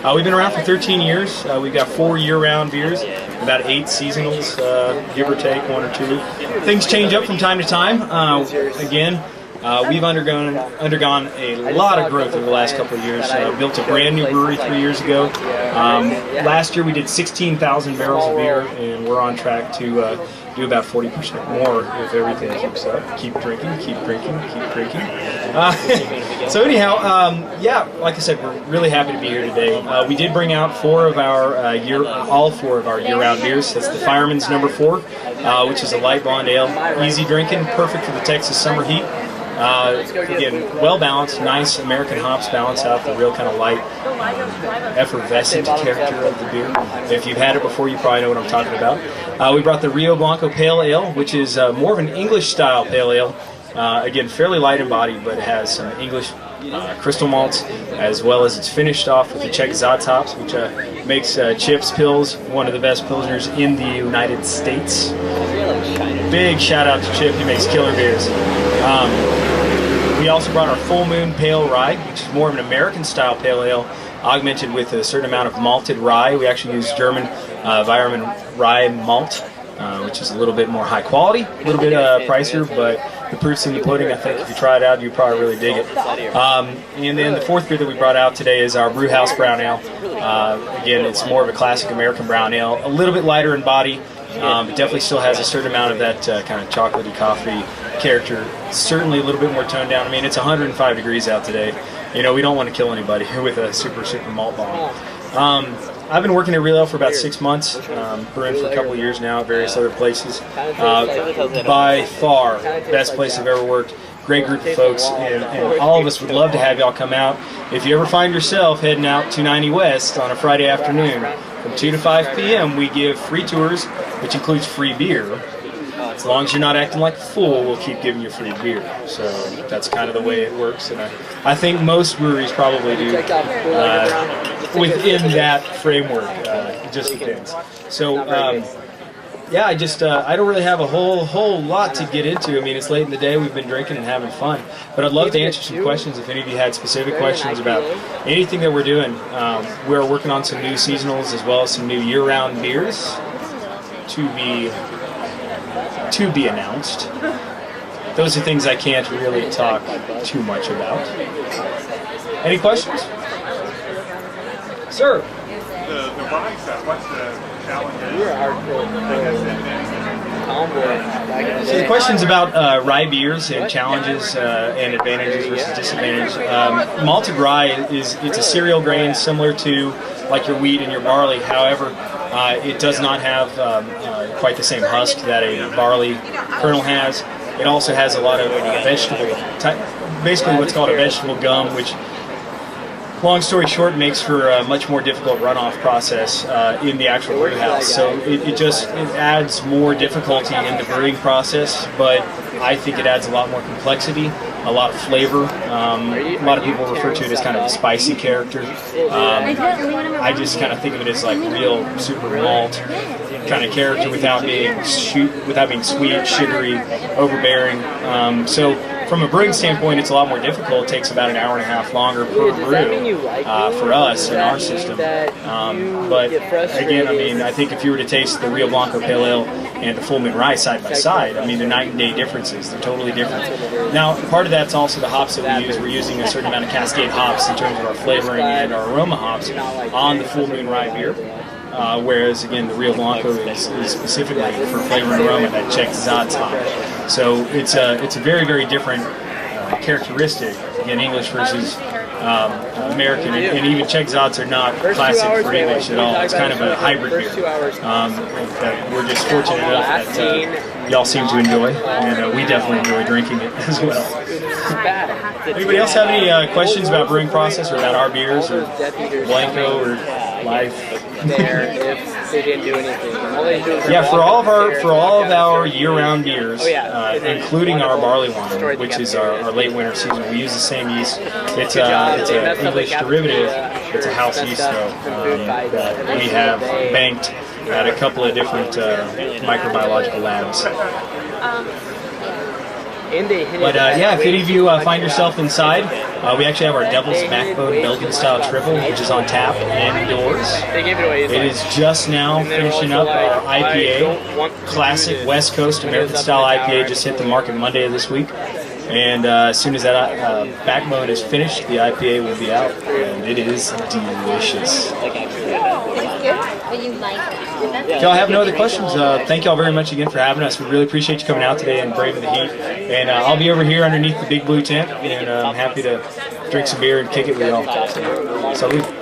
We've been around for 13 years. We've got 4 year-round beers, about 8 seasonals, give or take 1 or 2. Things change up from time to time. Again, we've undergone a lot of growth over the last couple of years. Built a brand new brewery 3 years ago. Last year we did 16,000 barrels of beer, and we're on track to do about 40% more if everything keeps up. Keep drinking, keep drinking, keep drinking. So anyhow, yeah, like I said, we're really happy to be here today. We did bring out all 4 of our year-round beers. That's the Fireman's No. 4, which is a light blonde ale, easy drinking, perfect for the Texas summer heat. Again, well balanced, nice American hops balance out the real kind of light, effervescent character of the beer. If you've had it before, you probably know what I'm talking about. We brought the Rio Blanco Pale Ale, which is more of an English-style pale ale. Again, fairly light in body, but it has some English crystal malts, as well as it's finished off with the Czech Zatz hops, which makes Chip's Pils one of the best pilsners in the United States. Big shout out to Chip, he makes killer beers. We also brought our Full Moon Pale Rye, which is more of an American-style pale ale, augmented with a certain amount of malted rye. We actually use German Weihermann rye malt, which is a little bit more high quality, a little bit pricier, but the proof's in the pudding. I think if you try it out, you probably really dig it. And then the 4th beer that we brought out today is our Brewhouse Brown Ale. Again, it's more of a classic American brown ale, a little bit lighter in body, but definitely still has a certain amount of that kind of chocolatey coffee character. Certainly a little bit more toned down. I mean, it's 105 degrees out today. You know, we don't want to kill anybody with a super malt bomb. I've been working at Real Ale for about 6 months, brewing for a couple of years now at various other places. By far, best place I've ever worked. Great group of folks, and all of us would love to have y'all come out. If you ever find yourself heading out 290 West on a Friday afternoon, from 2 to 5 p.m., we give free tours, which includes free beer. As long as you're not acting like a fool, we'll keep giving you free beer. So that's kind of the way it works, and I think most breweries probably do within that framework. It just depends. So yeah, I don't really have a whole lot to get into. I mean, it's late in the day. We've been drinking and having fun, but I'd love to answer some questions if any of you had specific questions about anything that we're doing. We're working on some new seasonals as well as some new year-round beers to be announced. Those are things I can't really talk too much about. Any questions? Sir? The rye stuff, what's the challenge? So the question's about rye beers and challenges and advantages versus disadvantages. Malted rye it's a cereal grain similar to like your wheat and your barley. However, it does not have quite the same husk that a barley kernel has. It also has a lot of basically what's called a vegetable gum, which, long story short, makes for a much more difficult runoff process in the actual brew house. So it adds more difficulty in the brewing process, but I think it adds a lot more complexity, a lot of flavor. A lot of people refer to it as kind of a spicy character. I just kind of think of it as like real super malt kind of character without being sweet, sugary, overbearing. So from a brewing standpoint, it's a lot more difficult. It takes about an hour and a half longer per brew for us in our system. But again, I mean, I think if you were to taste the Rio Blanco Pale Ale and the Full Moon Rye side by side, I mean, they're night and day differences. They're totally different. Now, part of that's also the hops that we use. We're using a certain amount of Cascade hops in terms of our flavoring and our aroma hops on the Full Moon Rye beer. Whereas, again, the Rio Blanco is specifically for flavor and aroma that Czech Zatz hop. So it's a very, very different characteristic. Again, English versus American, and even Czech Zatz are not classic for English at all. It's kind of a hybrid beer that we're just fortunate enough that y'all seem to enjoy, and we definitely enjoy drinking it as well. Anybody else have any questions about brewing process or about our beers or Blanco or life? There if they didn't do anything. Yeah, for all of our year-round beers, including our barley wine, which is our late winter season, we use the same yeast. It's an English derivative. It's a house yeast though that we have banked at a couple of different microbiological labs. But yeah, if any of you find yourself inside, we actually have our Devil's Backbone Belgian Style Triple, which is on tap indoors. It is just now finishing up our IPA, classic West Coast American Style IPA, just hit the market Monday of this week. And as soon as that backbone is finished, the IPA will be out, and it is delicious. If y'all have no other questions, thank y'all very much again for having us. We really appreciate you coming out today and braving the heat. And I'll be over here underneath the big blue tent, and I'm happy to drink some beer and kick it with y'all. So, salute.